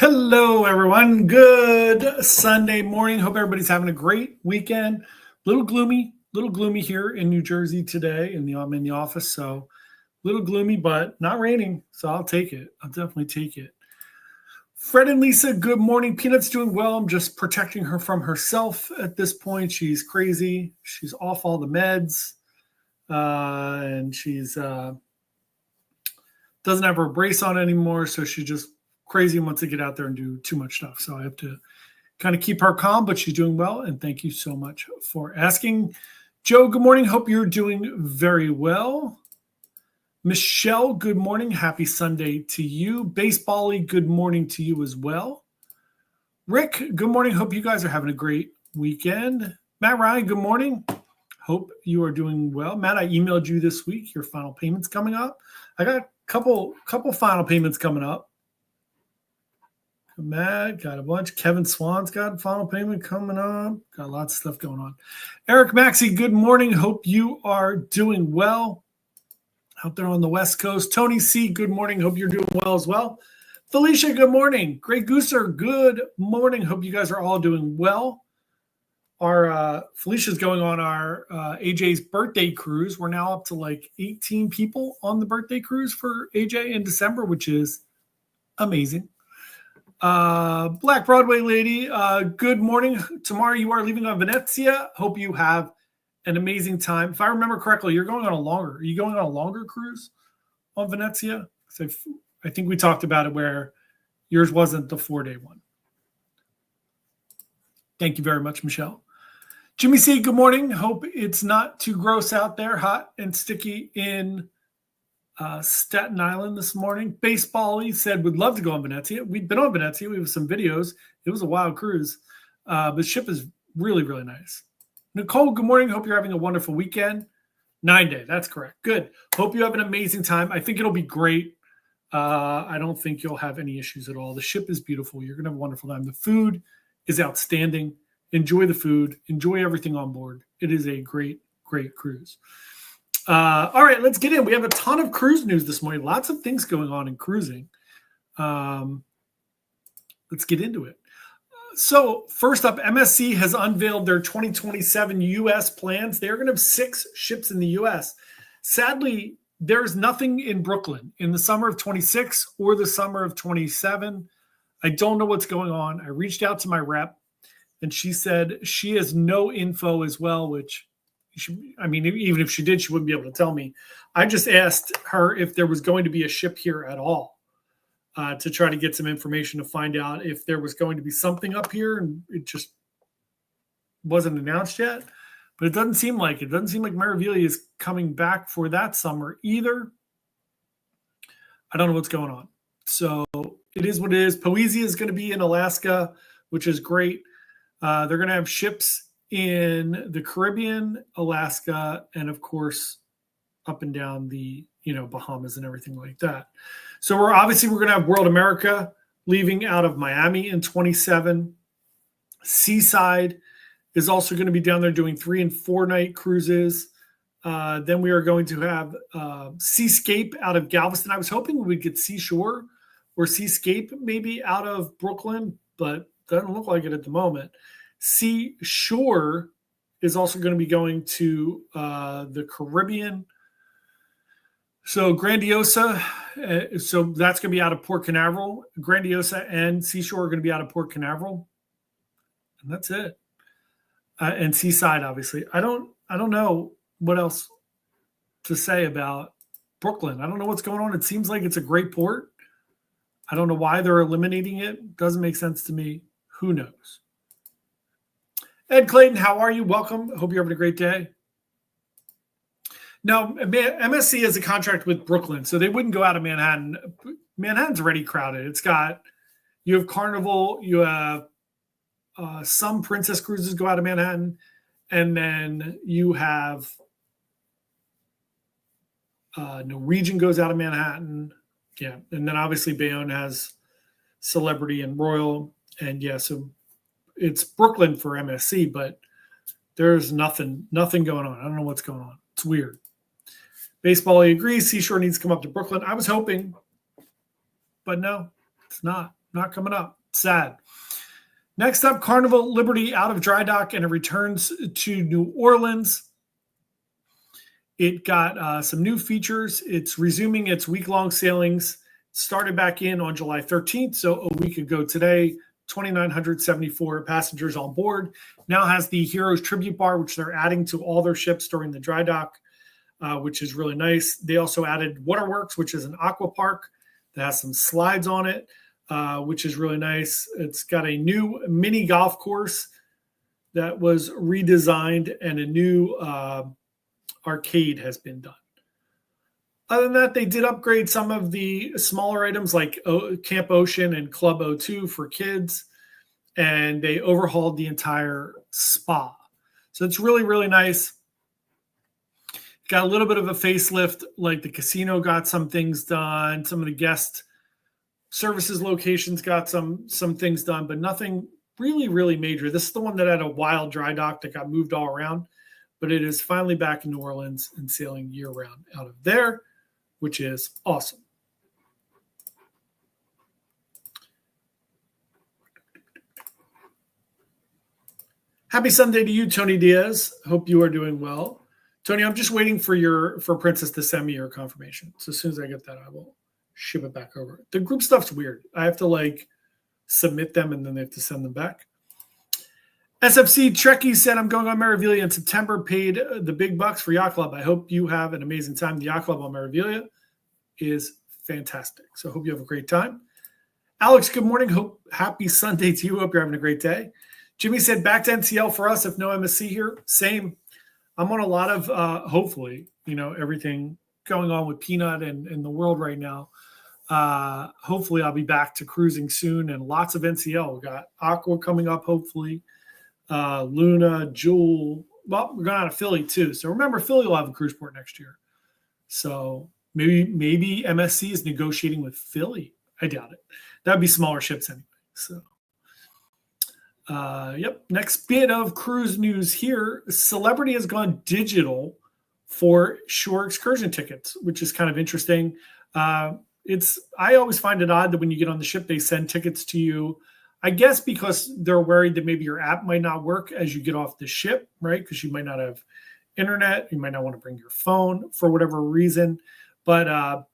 Hello, everyone. Good Sunday morning. Hope everybody's having a great weekend. Little gloomy here in New Jersey today. I'm in the office, so a little gloomy, but not raining. So I'll take it. I'll definitely take it. Fred and Lisa, good morning. Peanut's doing well. I'm just protecting her from herself at this point. She's crazy. She's off all the meds, and she's doesn't have her brace on anymore. So she just crazy and wants to get out there and do too much stuff. So I have to kind of keep her calm, but she's doing well. And thank you so much for asking. Joe, good morning. Hope you're doing very well. Michelle, good morning. Happy Sunday to you. Baseball-y, good morning to you as well. Rick, good morning. Hope you guys are having a great weekend. Matt Ryan, good morning. Hope you are doing well. Matt, I emailed you this week. Your final payment's coming up. I got a couple final payments coming up. Matt got a bunch. Kevin Swan's got a final payment coming up. Got lots of stuff going on. Eric Maxey, good morning. Hope you are doing well out there on the West Coast. Tony C, good morning. Hope you're doing well as well. Felicia, good morning. Greg Gooser, good morning. Hope you guys are all doing well. Our Felicia's going on our AJ's birthday cruise. We're now up to like 18 people on the birthday cruise for AJ in December, which is amazing. Black Broadway lady, good morning. Tomorrow you are leaving on Venezia. Hope you have an amazing time. If I remember correctly, are you going on a longer cruise on Venezia? I think we talked about it where yours wasn't the 4-day one. Thank you very much, Michelle. Jimmy C, good morning. Hope it's not too gross out there, hot and sticky in Staten Island this morning. Baseball-y said would love to go on Venezia. We've been on Venezia. We have some videos. It was a wild cruise. The ship is really, really nice. Nicole, good morning. Hope you're having a wonderful weekend. 9-day. That's correct. Good. Hope you have an amazing time. I think it'll be great. I don't think you'll have any issues at all. The ship is beautiful. You're going to have a wonderful time. The food is outstanding. Enjoy the food. Enjoy everything on board. It is a great, great cruise. All right, let's get in. We have a ton of cruise news this morning. Lots of things going on in cruising. Let's get into it. So first up, MSC has unveiled their 2027 U.S. plans. They're going to have 6 ships in the U.S. Sadly, there's nothing in Brooklyn in the summer of 26 or the summer of 27. I don't know what's going on. I reached out to my rep, and she said she has no info as well, which even if she did, she wouldn't be able to tell me. I just asked her if there was going to be a ship here at all to try to get some information to find out if there was going to be something up here, and it just wasn't announced yet. But it doesn't seem like it. It doesn't seem like Margaritaville is coming back for that summer either. I don't know what's going on. So it is what it is. Poesia is going to be in Alaska, which is great. They're going to have ships in the Caribbean, Alaska, and of course, up and down the Bahamas and everything like that. So we're going to have World America leaving out of Miami in 27. Seaside is also going to be down there doing 3 and 4 night cruises. Then we are going to have Seascape out of Galveston. I was hoping we'd get Seashore or Seascape maybe out of Brooklyn, but doesn't look like it at the moment. Seashore is also going to be going to the Caribbean. So Grandiosa, so that's going to be out of Port Canaveral. Grandiosa and Seashore are going to be out of Port Canaveral, and that's it. And Seaside, obviously. I don't know what else to say about Brooklyn. I don't know what's going on. It seems like it's a great port. I don't know why they're eliminating it. Doesn't make sense to me. Who knows? Ed Clayton, how are you? Welcome. Hope you're having a great day. Now, MSC has a contract with Brooklyn, so they wouldn't go out of Manhattan. Manhattan's already crowded. You have Carnival, you have some Princess cruises go out of Manhattan, and then you have Norwegian goes out of Manhattan. Yeah, and then obviously Bayonne has Celebrity and Royal, and yeah, so it's Brooklyn for MSC, but there's nothing going on. I don't know what's going on. It's weird. Baseball, I agree. Seashore needs to come up to Brooklyn. I was hoping, but no, it's not. not coming up. Sad. Next up, Carnival Liberty out of dry dock, and it returns to New Orleans. It got some new features. It's resuming its week-long sailings. Started back in on July 13th, so a week ago today. 2,974 passengers on board. Now has the Heroes Tribute Bar, which they're adding to all their ships during the dry dock, which is really nice. They also added Waterworks, which is an aqua park that has some slides on it, which is really nice. It's got a new mini golf course that was redesigned, and a new arcade has been done. Other than that, they did upgrade some of the smaller items like Camp Ocean and Club O2 for kids, and they overhauled the entire spa. So it's really, really nice. Got a little bit of a facelift, like the casino got some things done. Some of the guest services locations got some things done, but nothing really, really major. This is the one that had a wild dry dock that got moved all around, but it is finally back in New Orleans and sailing year-round out of there, which is awesome. Happy Sunday to you, Tony Diaz. Hope you are doing well. Tony, I'm just waiting for Princess to send me your confirmation. So as soon as I get that, I will ship it back over. The group stuff's weird. I have to submit them, and then they have to send them back. SFC Trekkie said, I'm going on Margaritaville in September, paid the big bucks for Yacht Club. I hope you have an amazing time. The Yacht Club on Margaritaville is fantastic. So I hope you have a great time. Alex, good morning. Happy Sunday to you. Hope you're having a great day. Jimmy said, back to NCL for us if no MSC here. Same. I'm on a lot of, hopefully, everything going on with Peanut and the world right now. Hopefully I'll be back to cruising soon, and lots of NCL. We got Aqua coming up, hopefully. Luna, Jewel. Well, we're going out of Philly too. So remember, Philly will have a cruise port next year. So maybe MSC is negotiating with Philly. I doubt it. That'd be smaller ships anyway. So, yep. Next bit of cruise news here. Celebrity has gone digital for shore excursion tickets, which is kind of interesting. I always find it odd that when you get on the ship, they send tickets to you. I guess because they're worried that maybe your app might not work as you get off the ship, right? Because you might not have internet. You might not want to bring your phone for whatever reason. But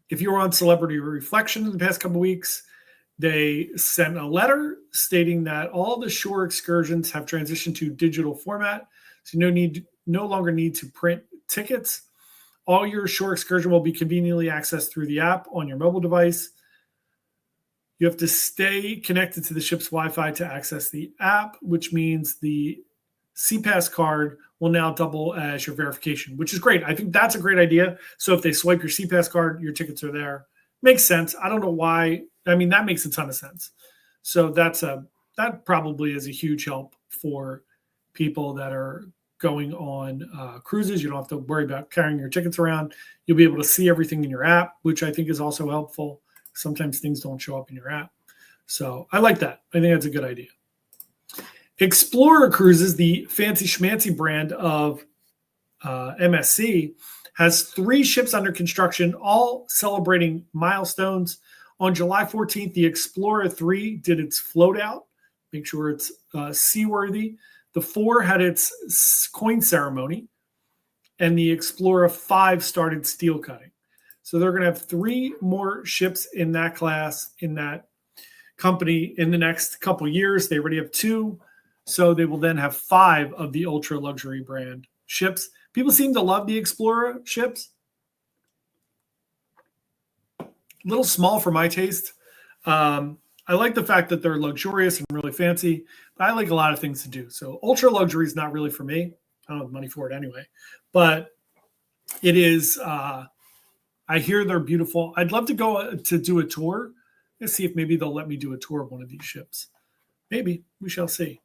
if you were on Celebrity Reflection in the past couple of weeks, they sent a letter stating that all the shore excursions have transitioned to digital format. So no longer need to print tickets. All your shore excursion will be conveniently accessed through the app on your mobile device. You have to stay connected to the ship's Wi-Fi to access the app, which means the CPass card will now double as your verification, which is great. I think that's a great idea. So if they swipe your CPass card, your tickets are there. Makes sense. I don't know why. I mean, that makes a ton of sense. So that probably is a huge help for people that are going on cruises. You don't have to worry about carrying your tickets around. You'll be able to see everything in your app, which I think is also helpful. Sometimes things don't show up in your app. So I like that. I think that's a good idea. Explora Cruises, the fancy schmancy brand of MSC, has 3 ships under construction, all celebrating milestones. On July 14th, the Explora 3 did its float out, make sure it's seaworthy. The 4 had its coin ceremony, and the Explora 5 started steel cutting. So they're going to have 3 more ships in that class, in that company, in the next couple of years. They already have 2. So they will then have 5 of the ultra luxury brand ships. People seem to love the Explora ships. A little small for my taste. I like the fact that they're luxurious and really fancy, but I like a lot of things to do. So ultra luxury is not really for me. I don't have money for it anyway, but it is, I hear they're beautiful. I'd love to go to do a tour. Let's see if maybe they'll let me do a tour of one of these ships. Maybe. We shall see.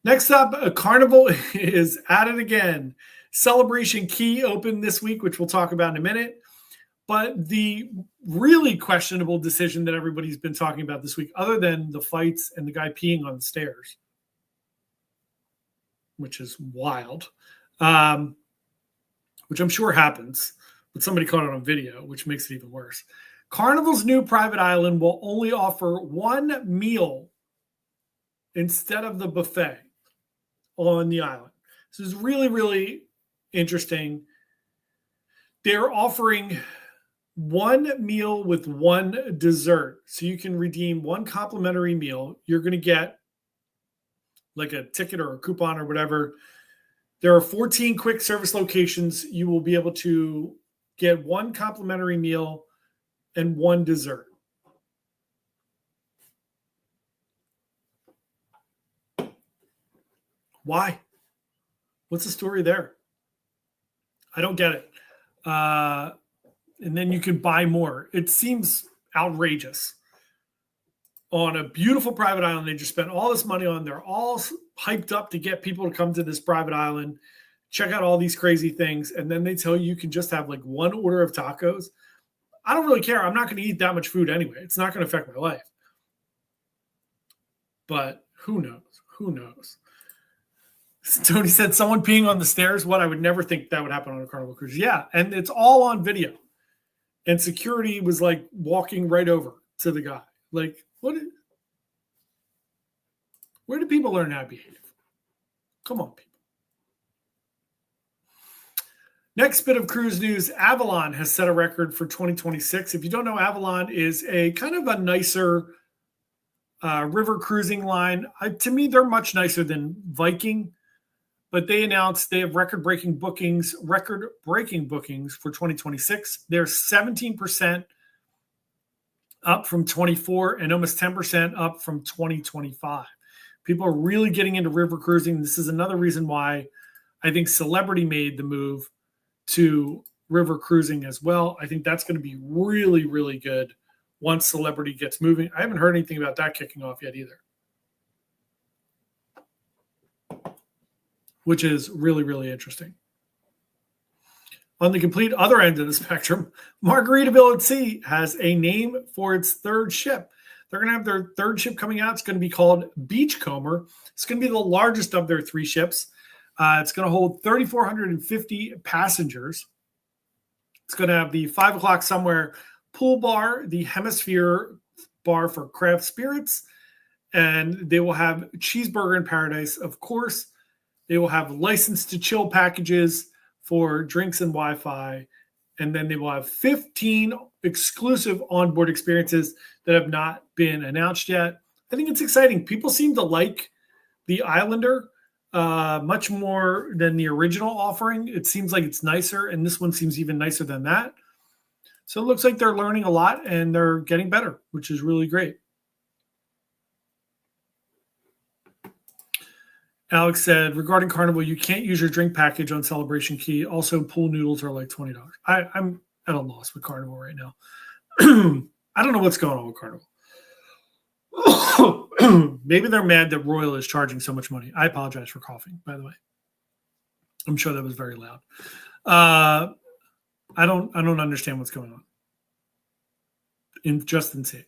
Next up, Carnival is at it again. Celebration Key opened this week, which we'll talk about in a minute. But the really questionable decision that everybody's been talking about this week, other than the fights and the guy peeing on the stairs, which is wild, which I'm sure happens, but somebody caught it on video, which makes it even worse. Carnival's new private island will only offer one meal instead of the buffet on the island. This is really, really interesting. They're offering one meal with one dessert. So you can redeem one complimentary meal. You're going to get like a ticket or a coupon or whatever. There are 14 quick service locations. You will be able to get one complimentary meal and one dessert. Why? What's the story there? I don't get it. And then you can buy more. It seems outrageous. On a beautiful private island, they just spent all this money on. They're all hyped up to get people to come to this private island, check out all these crazy things, and then they tell you can just have like one order of tacos. I don't really care. I'm not going to eat that much food anyway. It's not going to affect my life. But who knows? Who knows? Tony said, someone peeing on the stairs. What? I would never think that would happen on a Carnival cruise. Yeah, and it's all on video. And security was like walking right over to the guy. Like, where do people learn how to behave? Come on, people. Next bit of cruise news, Avalon has set a record for 2026. If you don't know, Avalon is a kind of a nicer river cruising line. To me, they're much nicer than Viking, but they announced they have record-breaking bookings for 2026. They're 17% up from 24 and almost 10% up from 2025. People are really getting into river cruising. This is another reason why I think Celebrity made the move to river cruising as well. I think that's going to be really, really good once Celebrity gets moving. I haven't heard anything about that kicking off yet either, which is really, really interesting. On the complete other end of the spectrum, Margaritaville at Sea has a name for its third ship. They're going to have their third ship coming out. It's going to be called Beachcomber. It's going to be the largest of their three ships. It's going to hold 3,450 passengers. It's going to have the 5 o'clock somewhere pool bar, the Hemisphere bar for craft spirits, and they will have Cheeseburger in Paradise, of course. They will have license to chill packages for drinks and Wi-Fi, and then they will have 15 exclusive onboard experiences that have not been announced yet. I think it's exciting. People seem to like the Islander much more than the original offering. It seems like it's nicer, and this one seems even nicer than that. So it looks like they're learning a lot, and they're getting better, which is really great. Alex said, regarding Carnival, you can't use your drink package on Celebration Key. Also, pool noodles are like $20. I'm at a loss with Carnival right now. I don't know what's going on with Carnival. Maybe they're mad that Royal is charging so much money. I apologize for coughing, by the way. I'm sure that was very loud. I don't understand what's going on. Just insane.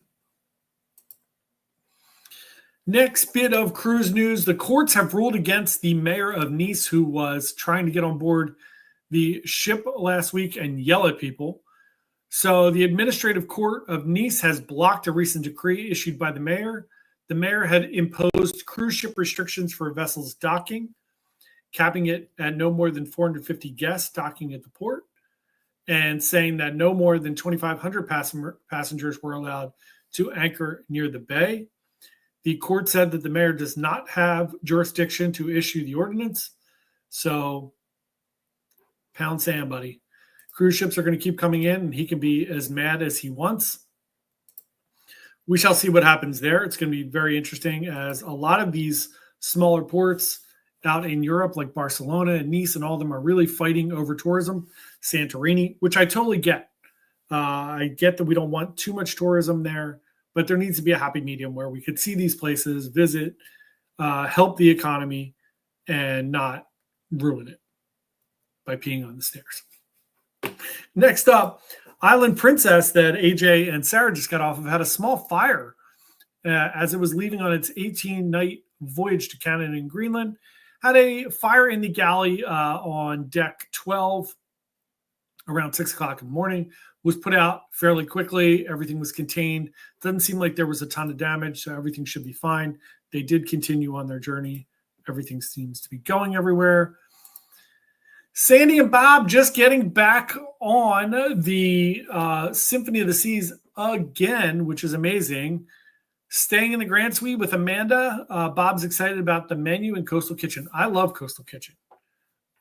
Next bit of cruise news. The courts have ruled against the mayor of Nice, who was trying to get on board the ship last week and yell at people. So the administrative court of Nice has blocked a recent decree issued by the mayor. The mayor had imposed cruise ship restrictions for vessels docking, capping it at no more than 450 guests docking at the port, and saying that no more than 2,500 passengers were allowed to anchor near the bay. The court said that the mayor does not have jurisdiction to issue the ordinance. So, pound sand, buddy. Cruise ships are going to keep coming in, and he can be as mad as he wants. We shall see what happens there. It's going to be very interesting, as a lot of these smaller ports out in Europe, like Barcelona and Nice, and all of them are really fighting over tourism. Santorini, which I totally get. I get that we don't want too much tourism there, but there needs to be a happy medium where we could see these places, visit, help the economy, and not ruin it by peeing on the stairs. Next up, Island Princess that AJ and Sarah just got off of had a small fire as it was leaving on its 18-night voyage to Canada and Greenland. Had a fire in the galley on deck 12 around 6 o'clock in the morning. was put out fairly quickly. Everything was contained. Doesn't seem like there was a ton of damage, so everything should be fine. They did continue on their journey. Everything seems to be going everywhere. Sandy and Bob just getting back on the Symphony of the Seas again, which is amazing. Staying in the Grand Suite with Amanda. Bob's excited about the menu in Coastal Kitchen. I love Coastal Kitchen.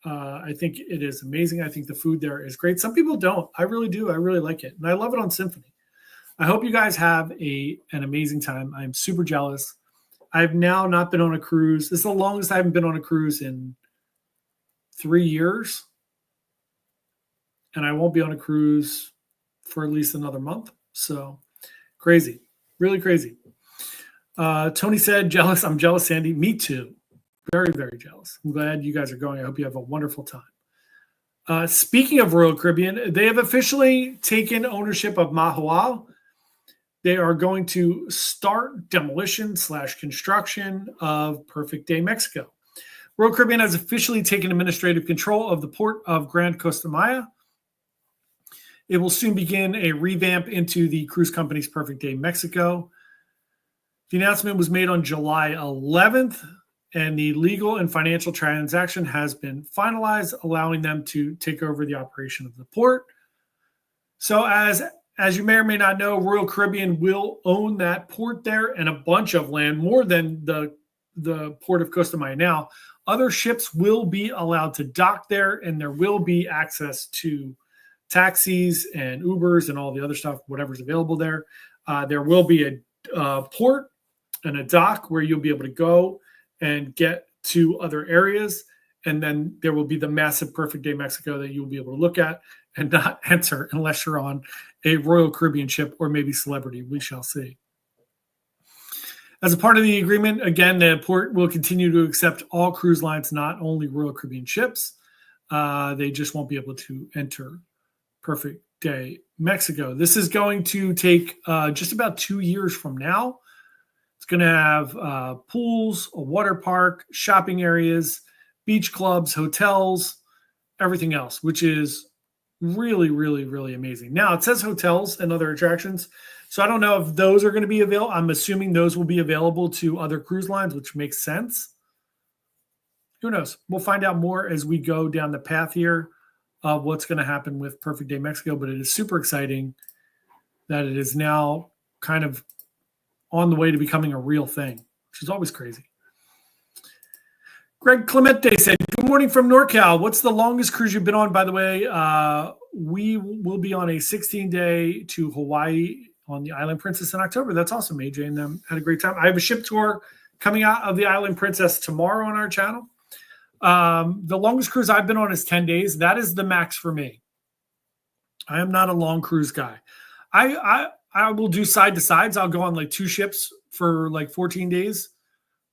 I think it is amazing. I think the food there is great. Some people don't. I really do. I really like it. And I love it on Symphony. I hope you guys have an amazing time. I'm super jealous. I've now not been on a cruise. This is the longest I haven't been on a cruise in 3 years. And I won't be on a cruise for at least another month. So crazy. Really crazy. Tony said, jealous. I'm jealous, Sandy. Me too. Very, very jealous. I'm glad you guys are going. I hope you have a wonderful time. Speaking of Royal Caribbean, they have officially taken ownership of Mahahual. They are going to start demolition / construction of Perfect Day Mexico. Royal Caribbean has officially taken administrative control of the port of Grand Costa Maya. It will soon begin a revamp into the cruise company's Perfect Day Mexico. The announcement was made on July 11th, and the legal and financial transaction has been finalized, allowing them to take over the operation of the port. So as you may or may not know, Royal Caribbean will own that port there and a bunch of land, more than the port of Costa Maya now. Other ships will be allowed to dock there, and there will be access to taxis and Ubers and all the other stuff, whatever's available there. There will be a port and a dock where you'll be able to go and get to other areas. And then there will be the massive Perfect Day Mexico that you'll be able to look at and not enter unless you're on a Royal Caribbean ship or maybe Celebrity. We shall see. As a part of the agreement, again, the port will continue to accept all cruise lines, not only Royal Caribbean ships. They just won't be able to enter Perfect Day Mexico. This is going to take just about 2 years from now. It's going to have pools, a water park, shopping areas, beach clubs, hotels, everything else, which is really, really, really amazing. Now, it says hotels and other attractions, so I don't know if those are going to be available. I'm assuming those will be available to other cruise lines, which makes sense. Who knows? We'll find out more as we go down the path here of what's going to happen with Perfect Day Mexico, but it is super exciting that it is now kind of on the way to becoming a real thing, which is always crazy. Greg Clemente said, good morning from NorCal. What's the longest cruise you've been on, by the way? We will be on a 16-day to Hawaii on the Island Princess in October. That's awesome. AJ and them had a great time. I have a ship tour coming out of the Island Princess tomorrow on our channel. The longest cruise I've been on is 10 days. That is the max for me. I am not a long cruise guy. I will do side to sides. I'll go on like 2 ships for like 14 days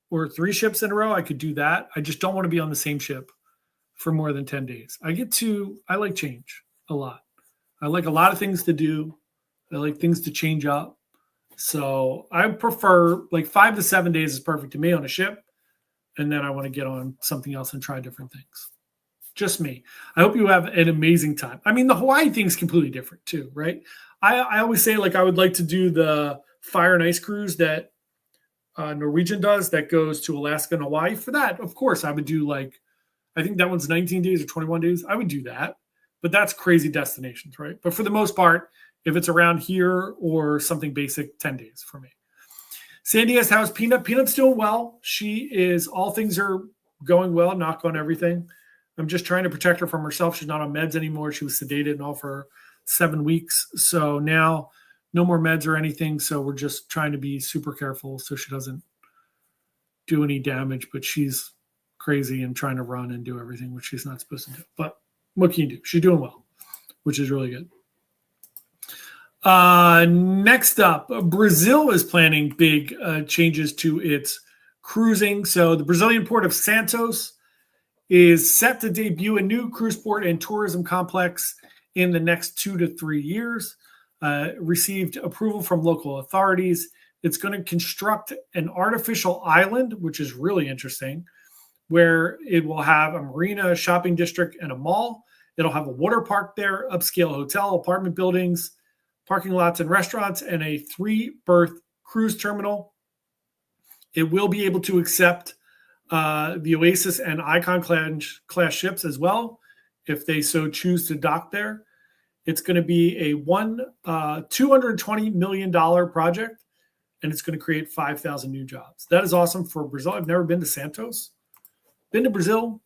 or 3 ships in a row. I could do that. I just don't want to be on the same ship for more than 10 days. I like change a lot. I like a lot of things to do. I like things to change up. So I prefer like 5 to 7 days is perfect to me on a ship. And then I want to get on something else and try different things. Just me. I hope you have an amazing time. I mean, the Hawaii thing is completely different too, right? I always say, like, I would like to do the Fire and Ice cruise that Norwegian does that goes to Alaska and Hawaii. For that, of course, I would do like, I think that one's 19 days or 21 days. I would do that. But that's crazy destinations, right? But for the most part, if it's around here or something basic, 10 days for me. Sandy asks, how's Peanut? Peanut's doing well. All things are going well, knock on everything. I'm just trying to protect her from herself. She's not on meds anymore. She was sedated and all for 7 weeks. So now no more meds or anything. So we're just trying to be super careful so she doesn't do any damage. But she's crazy and trying to run and do everything, which she's not supposed to do. But what can you do? She's doing well, which is really good. Next up, Brazil is planning big changes to its cruising. So the Brazilian port of Santos is set to debut a new cruise port and tourism complex in the next 2 to 3 years. Received approval from local authorities. It's going to construct an artificial island, which is really interesting, where it will have a marina, a shopping district, and a mall. It'll have a water park there, upscale hotel, apartment buildings, parking lots and restaurants, and a 3-berth cruise terminal. It will be able to accept the Oasis and Icon class ships as well, if they so choose to dock there. It's going to be a $220 million project, and it's going to create 5,000 new jobs. That is awesome for Brazil. I've never been to Santos. Been to Brazil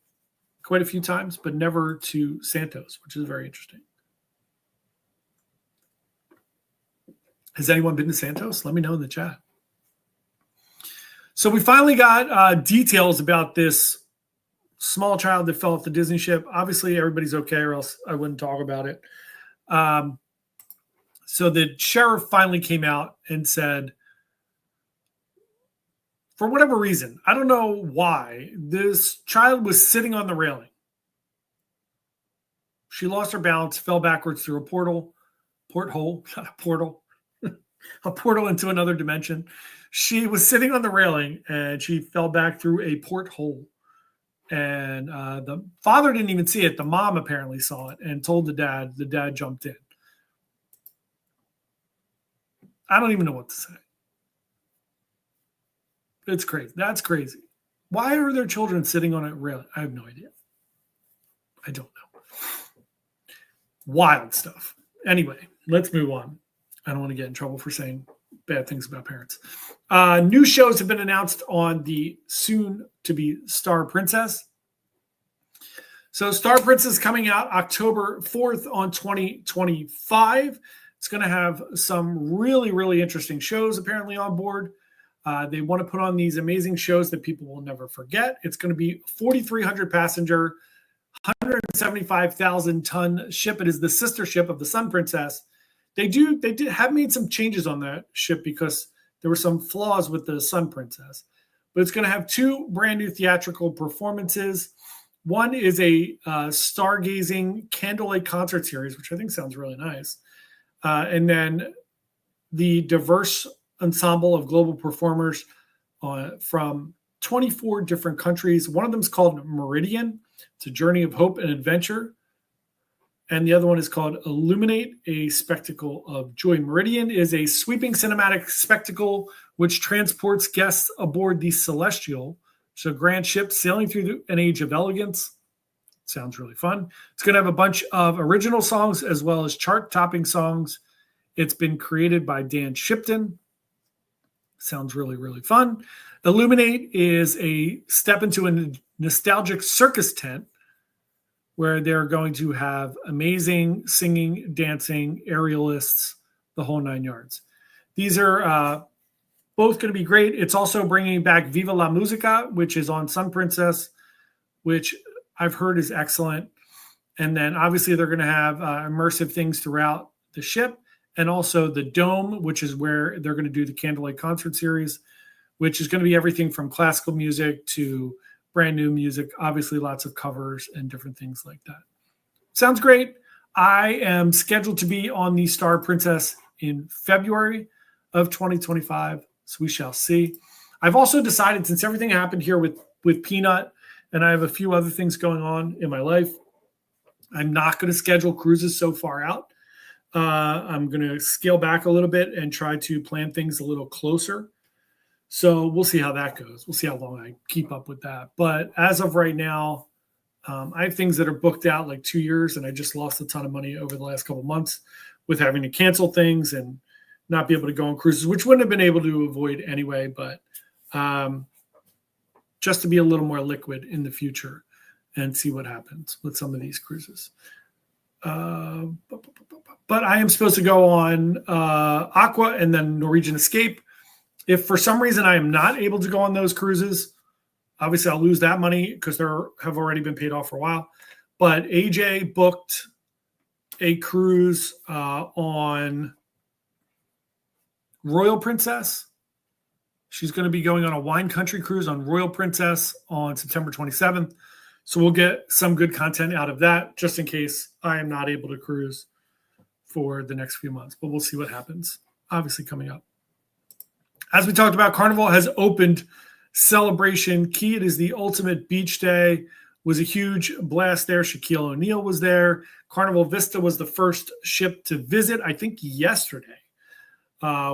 quite a few times, but never to Santos, which is very interesting. Has anyone been to Santos? Let me know in the chat. So we finally got details about this small child that fell off the Disney ship. Obviously, everybody's okay, or else I wouldn't talk about it. So the sheriff finally came out and said, for whatever reason, I don't know why, this child was sitting on the railing. She lost her balance, fell backwards through a porthole, not a portal, a portal into another dimension. She was sitting on the railing and she fell back through a porthole. And the father didn't even see it. The mom apparently saw it and told the dad. The dad jumped in. I don't even know what to say. It's crazy. That's crazy. Why are there children sitting on a railing? I have no idea. I don't know. Wild stuff. Anyway, let's move on. I don't want to get in trouble for saying bad things about parents. New shows have been announced on the soon-to-be Star Princess. So Star Princess coming out October 4th on 2025. It's going to have some really, really interesting shows apparently on board. They want to put on these amazing shows that people will never forget. It's going to be 4,300 passenger, 175,000 ton ship. It is the sister ship of the Sun Princess. They have made some changes on that ship because there were some flaws with the Sun Princess. But it's going to have 2 brand new theatrical performances. One is a stargazing candlelight concert series, which I think sounds really nice. And then the diverse ensemble of global performers from 24 different countries. One of them is called Meridian. It's a journey of hope and adventure. And the other one is called Illuminate, a spectacle of joy. Meridian is a sweeping cinematic spectacle which transports guests aboard the Celestial, which is a grand ship sailing through an age of elegance. Sounds really fun. It's going to have a bunch of original songs as well as chart-topping songs. It's been created by Dan Shipton. Sounds really, really fun. Illuminate is a step into a nostalgic circus tent where they're going to have amazing singing, dancing, aerialists, the whole 9 yards. These are both going to be great. It's also bringing back Viva la Musica, which is on Sun Princess, which I've heard is excellent. And then obviously they're going to have immersive things throughout the ship, and also the Dome, which is where they're going to do the Candlelight Concert Series, which is going to be everything from classical music to brand new music, obviously lots of covers and different things like that. Sounds great. I am scheduled to be on the Star Princess in February of 2025, so we shall see. I've also decided, since everything happened here with Peanut, and I have a few other things going on in my life, I'm not going to schedule cruises so far out. I'm going to scale back a little bit and try to plan things a little closer. So we'll see how that goes. We'll see how long I keep up with that. But as of right now, I have things that are booked out like 2 years, and I just lost a ton of money over the last couple of months with having to cancel things and not be able to go on cruises, which wouldn't have been able to avoid anyway. But just to be a little more liquid in the future and see what happens with some of these cruises. But I am supposed to go on Aqua and then Norwegian Escape. If for some reason I am not able to go on those cruises, obviously I'll lose that money because they have already been paid off for a while. But AJ booked a cruise on Royal Princess. She's going to be going on a wine country cruise on Royal Princess on September 27th. So we'll get some good content out of that just in case I am not able to cruise for the next few months. But we'll see what happens, obviously, coming up. As we talked about, Carnival has opened Celebration Key. It is the ultimate beach day was a huge blast there. Shaquille O'Neal was there. Carnival Vista was the first ship to visit, I think, yesterday,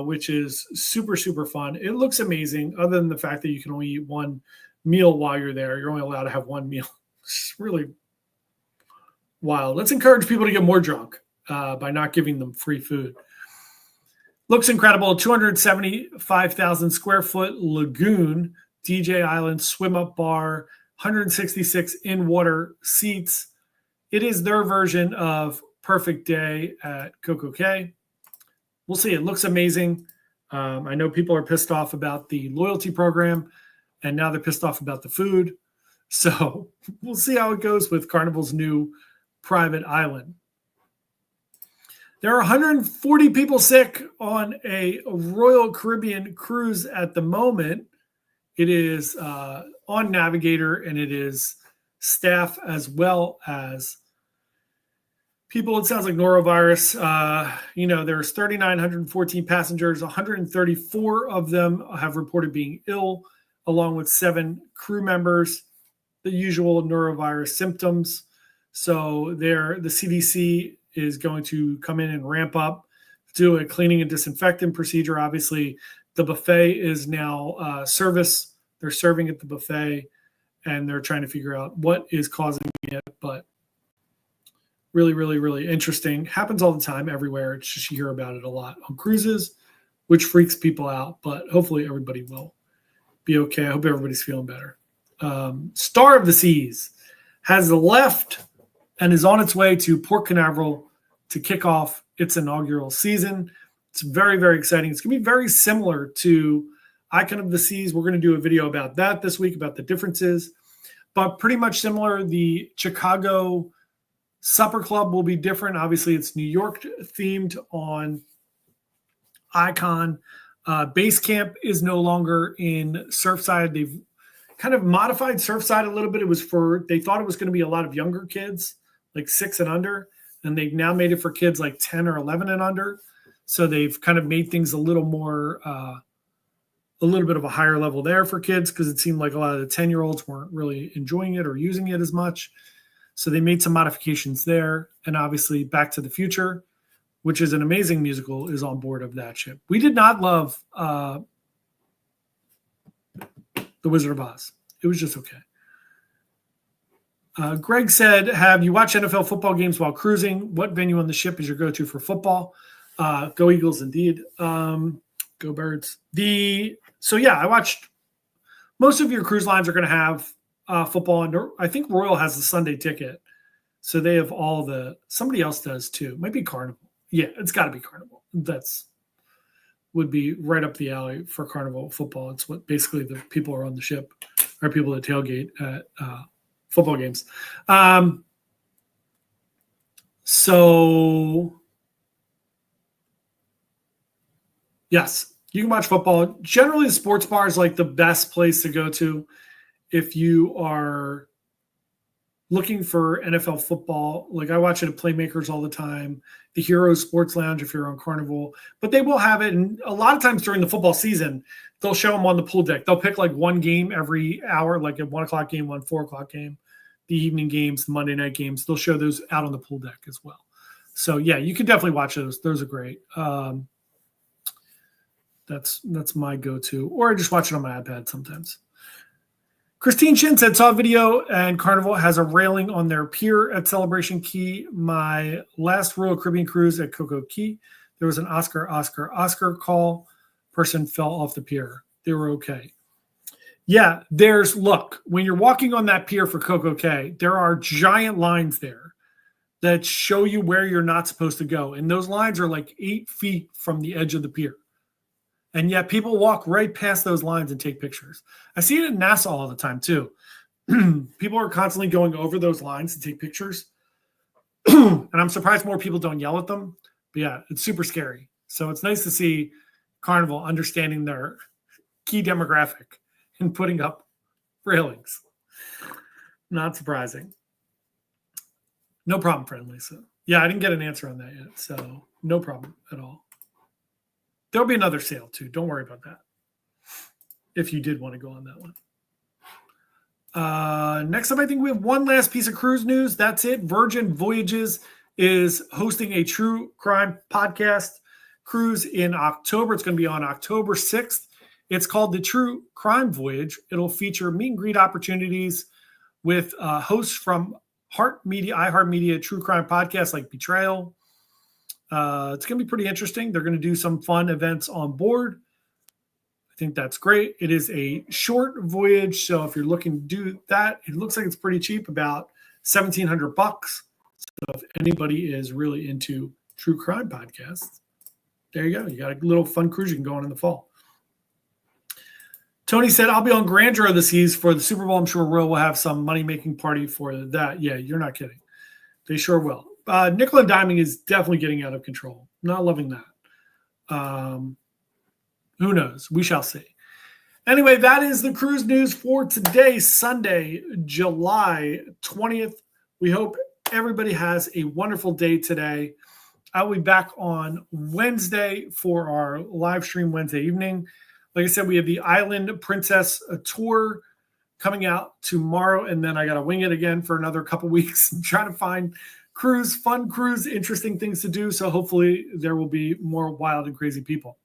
which is super, super fun. It looks amazing, other than the fact that you can only eat one meal while you're there. You're only allowed to have one meal. It's really wild. Let's encourage people to get more drunk by not giving them free food. Looks incredible. 275,000 square foot lagoon, DJ Island, swim up bar, 166 in-water seats. It is their version of Perfect Day at Coco Cay. We'll see. It looks amazing. I know people are pissed off about the loyalty program, and now they're pissed off about the food. So we'll see how it goes with Carnival's new private island. There are 140 people sick on a Royal Caribbean cruise at the moment. It is on Navigator, and it is staff as well as people. It sounds like norovirus. There's 3,914 passengers. 134 of them have reported being ill, along with 7 crew members. The usual norovirus symptoms. So the CDC is going to come in and ramp up, do a cleaning and disinfectant procedure. Obviously, the buffet is now service. They're serving at the buffet, and they're trying to figure out what is causing it. But really, really, really interesting. Happens all the time everywhere. It's just you hear about it a lot on cruises, which freaks people out. But hopefully everybody will be okay. I hope everybody's feeling better. Star of the Seas has left and is on its way to Port Canaveral to kick off its inaugural season. It's very, very exciting. It's going to be very similar to Icon of the Seas. We're going to do a video about that this week, about the differences, but pretty much similar. The Chicago Supper Club will be different. Obviously, it's New York themed on Icon. Base Camp is no longer in Surfside. They've kind of modified Surfside a little bit. They thought it was going to be a lot of younger kids, like 6 and under, and they've now made it for kids like 10 or 11 and under. So they've kind of made things a little more, a little bit of a higher level there for kids, because it seemed like a lot of the 10-year-olds weren't really enjoying it or using it as much. So they made some modifications there. And obviously Back to the Future, which is an amazing musical, is on board of that ship. We did not love The Wizard of Oz. It was just okay. Greg said, have you watched NFL football games while cruising? What venue on the ship is your go-to for football? Go Eagles, indeed. Go Birds. I watched. Most of your cruise lines are going to have football. And I think Royal has the Sunday ticket. So they have somebody else does too. Might be Carnival. Yeah, it's got to be Carnival. Would be right up the alley for Carnival football. It's what basically the people are on the ship are people that tailgate at football games. Yes, you can watch football. Generally, the sports bar is like the best place to go to if you are looking for NFL football. Like I watch it at Playmakers all the time, the Heroes Sports Lounge if you're on Carnival, but they will have it. And a lot of times during the football season, they'll show them on the pool deck. They'll pick like one game every hour, like a 1 o'clock game, 4 o'clock game, the evening games, the Monday night games. They'll show those out on the pool deck as well. So yeah, you can definitely watch those. Those are great. That's my go-to, or I just watch it on my iPad sometimes. Christine Shin said, saw a video and Carnival has a railing on their pier at Celebration Key. My last Royal Caribbean cruise at Coco Key, there was an Oscar call. Person fell off the pier. They were okay. Yeah, look, when you're walking on that pier for Coco Cay, there are giant lines there that show you where you're not supposed to go. And those lines are like 8 feet from the edge of the pier. And yet people walk right past those lines and take pictures. I see it in Nassau all the time too. People are constantly going over those lines to take pictures. And I'm surprised more people don't yell at them. But yeah, it's super scary. So it's nice to see Carnival understanding their key demographic and putting up railings. Not surprising. No problem, friend Lisa. Yeah, I didn't get an answer on that yet. So no problem at all. There'll be another sale too. Don't worry about that. If you did want to go on that one. Next up, I think we have one last piece of cruise news. That's it. Virgin Voyages is hosting a true crime podcast cruise in October. It's going to be on October 6th. It's called the True Crime Voyage. It'll feature meet and greet opportunities with hosts from iHeartMedia true crime podcasts like Betrayal. It's going to be pretty interesting. They're going to do some fun events on board. I think that's great. It is a short voyage, so if you're looking to do that, it looks like it's pretty cheap, about $1,700. So if anybody is really into true crime podcasts, there you go. You got a little fun cruise you can go on in the fall. Tony said, I'll be on Grandeur of the Seas for the Super Bowl. I'm sure Royal will have some money-making party for that. Yeah, you're not kidding. They sure will. Nickel and Diming is definitely getting out of control. Not loving that. Who knows? We shall see. Anyway, that is the cruise news for today, Sunday, July 20th. We hope everybody has a wonderful day today. I'll be back on Wednesday for our live stream Wednesday evening. Like I said, we have the Island Princess tour coming out tomorrow, and then I got to wing it again for another couple weeks and try to find fun cruise, interesting things to do. So hopefully there will be more wild and crazy people.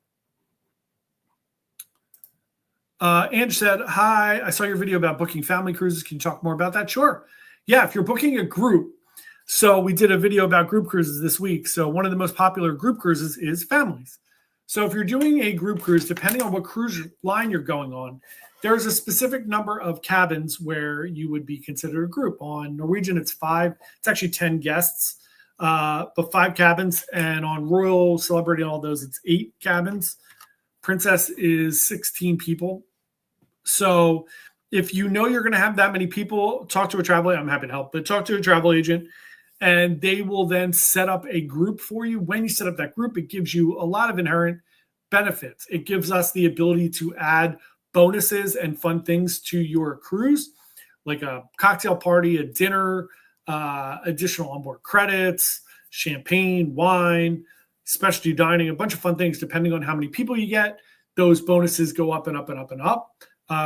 Ange said, hi, I saw your video about booking family cruises. Can you talk more about that? Sure. Yeah, if you're booking a group. So we did a video about group cruises this week. So one of the most popular group cruises is families. So if you're doing a group cruise, depending on what cruise line you're going on, there's a specific number of cabins where you would be considered a group. On Norwegian, it's 5. It's actually 10 guests, but 5 cabins. And on Royal, Celebrity, and all those, it's 8 cabins. Princess is 16 people. So if you know you're going to have that many people, talk to a travel agent. I'm happy to help, but talk to a travel agent, and they will then set up a group for you. When you set up that group, it gives you a lot of inherent benefits. It gives us the ability to add bonuses and fun things to your cruise, like a cocktail party, a dinner, additional onboard credits, champagne, wine, specialty dining, a bunch of fun things. Depending on how many people you get, those bonuses go up and up and up and up.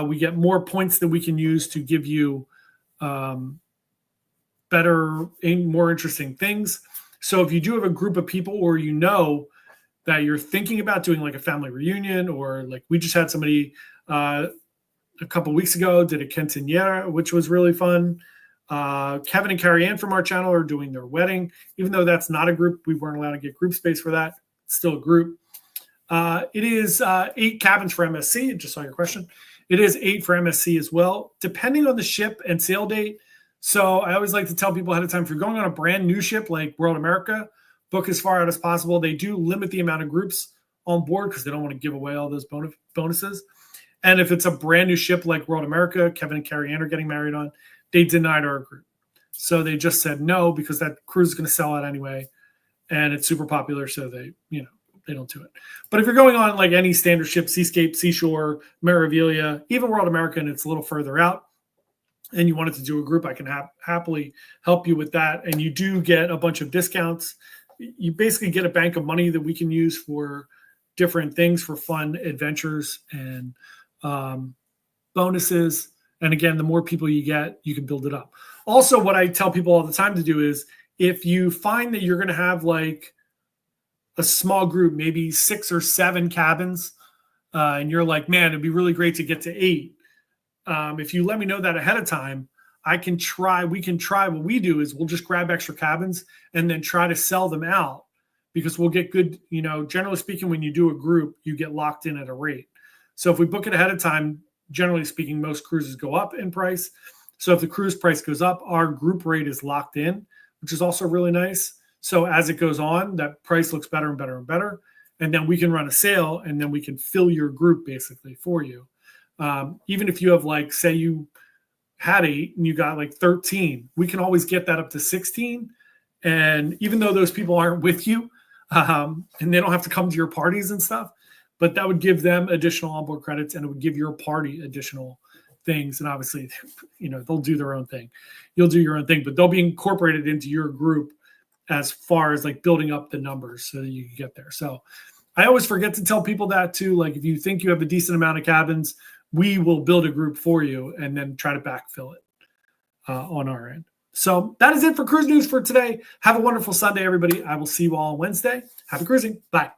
We get more points that we can use to give you better and more interesting things. So if you do have a group of people, or you know that you're thinking about doing like a family reunion, or like we just had somebody a couple weeks ago did a quinceañera, which was really fun. Kevin and Carrie Ann from our channel are doing their wedding. Even though that's not a group, we weren't allowed to get group space for that. It's still a group. It is 8 cabins for MSC. Just saw your question. It is 8 for MSC as well, depending on the ship and sail date. So I always like to tell people ahead of time, if you're going on a brand new ship like World America, book as far out as possible. They do limit the amount of groups on board because they don't want to give away all those bonuses. And if it's a brand new ship like World America, Kevin and Carrie Ann are getting married on, they denied our group. So they just said no, because that cruise is going to sell out anyway. And it's super popular. So they don't do it. But if you're going on like any standard ship, Seascape, Seashore, Meraviglia, even World America, and it's a little further out, and you wanted to do a group, I can happily help you with that. And you do get a bunch of discounts. You basically get a bank of money that we can use for different things, for fun adventures and bonuses. And again, the more people you get, you can build it up. Also, what I tell people all the time to do is, if you find that you're going to have like a small group, maybe 6 or 7 cabins, and you're like, man, it'd be really great to get to 8. If you let me know that ahead of time, we can try. What we do is we'll just grab extra cabins and then try to sell them out, because we'll get good, generally speaking, when you do a group, you get locked in at a rate. So if we book it ahead of time, generally speaking, most cruises go up in price. So if the cruise price goes up, our group rate is locked in, which is also really nice. So as it goes on, that price looks better and better and better. And then we can run a sale, and then we can fill your group basically for you. Even if you have, like, say you had 8 and you got like 13, we can always get that up to 16. And even though those people aren't with you, and they don't have to come to your parties and stuff, but that would give them additional onboard credits, and it would give your party additional things. And obviously, they'll do their own thing. You'll do your own thing, but they'll be incorporated into your group as far as like building up the numbers so that you can get there. So I always forget to tell people that too. Like, if you think you have a decent amount of cabins, we will build a group for you and then try to backfill it on our end. So that is it for Cruise News for today. Have a wonderful Sunday, everybody. I will see you all on Wednesday. Happy cruising. Bye.